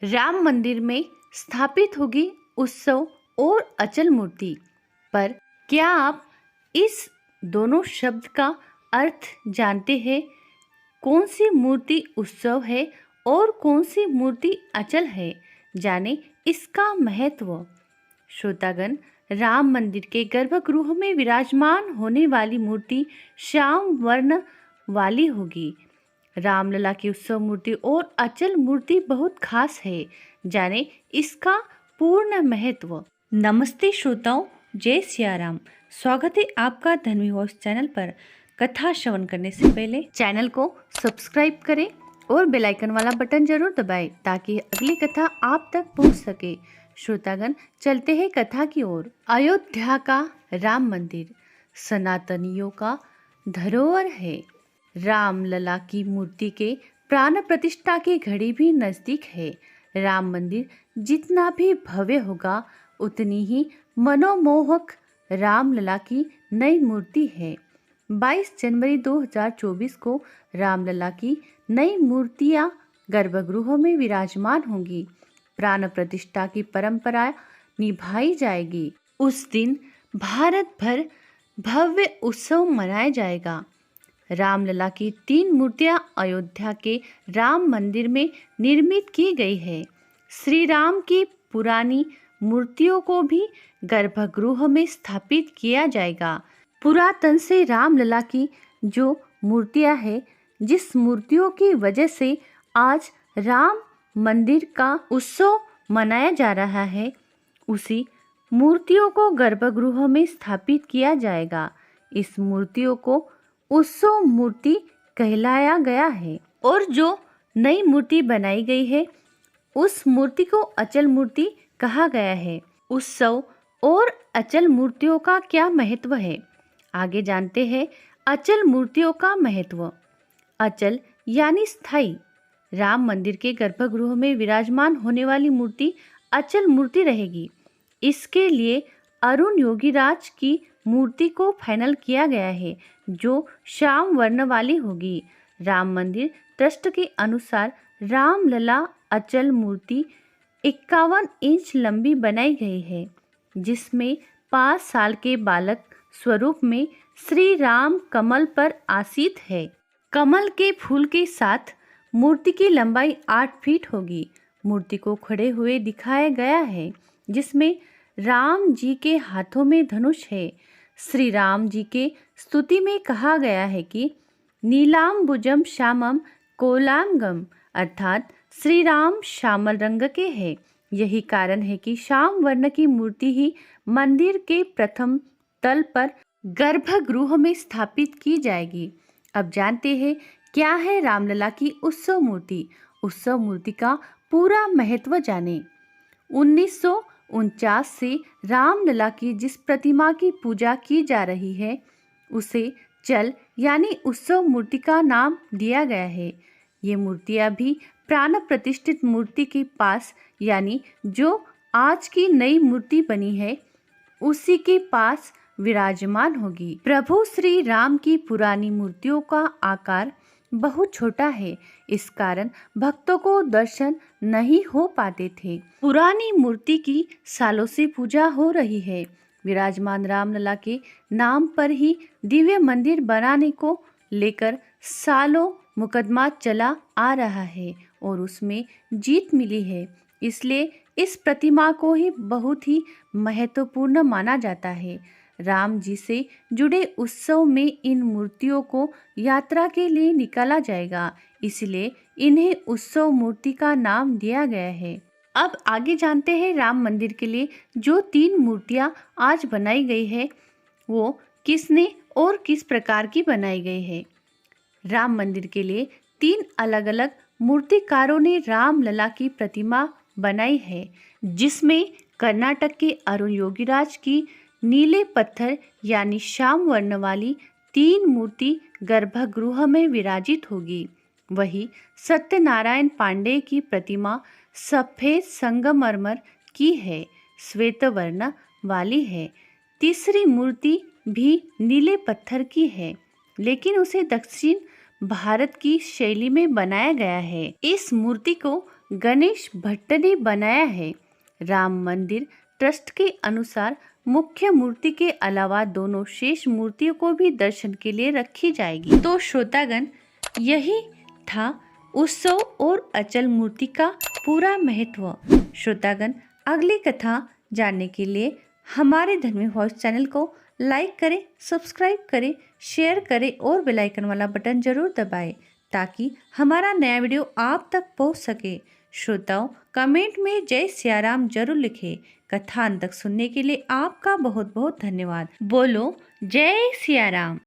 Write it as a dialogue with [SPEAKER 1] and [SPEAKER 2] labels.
[SPEAKER 1] राम मंदिर में स्थापित होगी उत्सव और अचल मूर्ति। पर क्या आप इस दोनों शब्द का अर्थ जानते हैं? कौन सी मूर्ति उत्सव है और कौन सी मूर्ति अचल है? जाने इसका महत्व। श्रोतागण, राम मंदिर के गर्भगृह में विराजमान होने वाली मूर्ति श्याम वर्ण वाली होगी। रामलला की उत्सव मूर्ति और अचल मूर्ति बहुत खास है। जाने इसका पूर्ण महत्व। नमस्ते श्रोताओं, जय सिया राम। स्वागत है आपका धन्वी वॉइस चैनल पर। कथा श्रवण करने से पहले चैनल को सब्सक्राइब करें और बेल आइकन वाला बटन जरूर दबाएं ताकि अगली कथा आप तक पहुंच सके। श्रोतागण, चलते हैं कथा की ओर। अयोध्या का राम मंदिर सनातनियों का धरोहर है। रामलला की मूर्ति के प्राण प्रतिष्ठा की घड़ी भी नजदीक है। राम मंदिर जितना भी भव्य होगा उतनी ही मनोमोहक रामलला की नई मूर्ति है। 22 जनवरी 2024 को रामलला की नई मूर्तियां गर्भगृह में विराजमान होंगी। प्राण प्रतिष्ठा की परंपरा निभाई जाएगी। उस दिन भारत भर भव्य उत्सव मनाया जाएगा। रामलला की 3 मूर्तियां अयोध्या के राम मंदिर में निर्मित की गई है। श्री राम की पुरानी मूर्तियों को भी गर्भगृह में स्थापित किया जाएगा। पुरातन से रामलला की जो मूर्तियां हैं, जिस मूर्तियों की वजह से आज राम मंदिर का उत्सव मनाया जा रहा है, उसी मूर्तियों को गर्भगृह में स्थापित किया जाएगा। इस मूर्तियों को उत्सव मूर्ति कहलाया गया है और जो नई मूर्ति बनाई गई है उस मूर्ति को अचल मूर्ति कहा गया है। उत्सव और अचल मूर्तियों का क्या महत्व है, आगे जानते हैं। अचल मूर्तियों का महत्व। अचल यानी स्थायी। राम मंदिर के गर्भगृह में विराजमान होने वाली मूर्ति अचल मूर्ति रहेगी। इसके लिए अरुण योगीराज की मूर्ति को फाइनल किया गया है, जो श्याम वर्ण वाली होगी। राम मंदिर ट्रस्ट के अनुसार रामलला अचल मूर्ति 51 इंच लंबी बनाई गई है, जिसमें 5 साल के बालक स्वरूप में श्री राम कमल पर आसीत है। कमल के फूल के साथ मूर्ति की लंबाई 8 फीट होगी। मूर्ति को खड़े हुए दिखाया गया है, जिसमें राम जी के हाथों में धनुष है। श्री राम जी के स्तुति में कहा गया है कि नीलाम्बुजम श्यामम कोलांगम, अर्थात श्री राम श्यामल रंग के हैं। यही कारण है कि श्याम वर्ण की मूर्ति ही मंदिर के प्रथम तल पर गर्भगृह में स्थापित की जाएगी। अब जानते हैं क्या है रामलला की उत्सव मूर्ति। उत्सव मूर्ति का पूरा महत्व जाने। 1949 से रामलला की जिस प्रतिमा की पूजा की जा रही है उसे चल यानी उत्सव मूर्ति का नाम दिया गया है। ये मूर्तियां भी प्राण प्रतिष्ठित मूर्ति के पास यानी जो आज की नई मूर्ति बनी है उसी के पास विराजमान होगी। प्रभु श्री राम की पुरानी मूर्तियों का आकार बहुत छोटा है, इस कारण भक्तों को दर्शन नहीं हो पाते थे। पुरानी मूर्ति की सालों से पूजा हो रही है। विराजमान रामलला के नाम पर ही दिव्य मंदिर बनाने को लेकर सालों मुकदमा चला आ रहा है और उसमें जीत मिली है। इसलिए इस प्रतिमा को ही बहुत ही महत्वपूर्ण माना जाता है। राम जी से जुड़े उत्सव में इन मूर्तियों को यात्रा के लिए निकाला जाएगा, इसलिए इन्हें उत्सव मूर्ति का नाम दिया गया है। अब आगे जानते हैं राम मंदिर के लिए जो 3 मूर्तियां आज बनाई गई है वो किसने और किस प्रकार की बनाई गई है। राम मंदिर के लिए 3 अलग अलग मूर्तिकारों ने रामलला की प्रतिमा बनाई है, जिसमें कर्नाटक के अरुण योगीराज की नीले पत्थर यानी श्याम वर्ण वाली 3 मूर्ति गर्भगृह में विराजित होगी। वही सत्यनारायण पांडे की प्रतिमा सफेद संगमरमर की है, श्वेत वर्ण वाली है। तीसरी मूर्ति भी नीले पत्थर की है, लेकिन उसे दक्षिण भारत की शैली में बनाया गया है। इस मूर्ति को गणेश भट्ट ने बनाया है। राम मंदिर ट्रस्ट के अनुसार मुख्य मूर्ति के अलावा दोनों शेष मूर्तियों को भी दर्शन के लिए रखी जाएगी। तो श्रोतागण, यही था उत्सव और अचल मूर्ति का पूरा महत्व। श्रोतागण, अगली कथा जानने के लिए हमारे धर्मी वॉइस चैनल को लाइक करें, सब्सक्राइब करें, शेयर करें और बेल आइकन वाला बटन जरूर दबाएं ताकि हमारा नया वीडियो आप तक पहुंच सके। श्रोताओं, कमेंट में जय सियाराम जरूर लिखें। कथा अंत तक सुनने के लिए आपका बहुत बहुत धन्यवाद। बोलो जय सियाराम।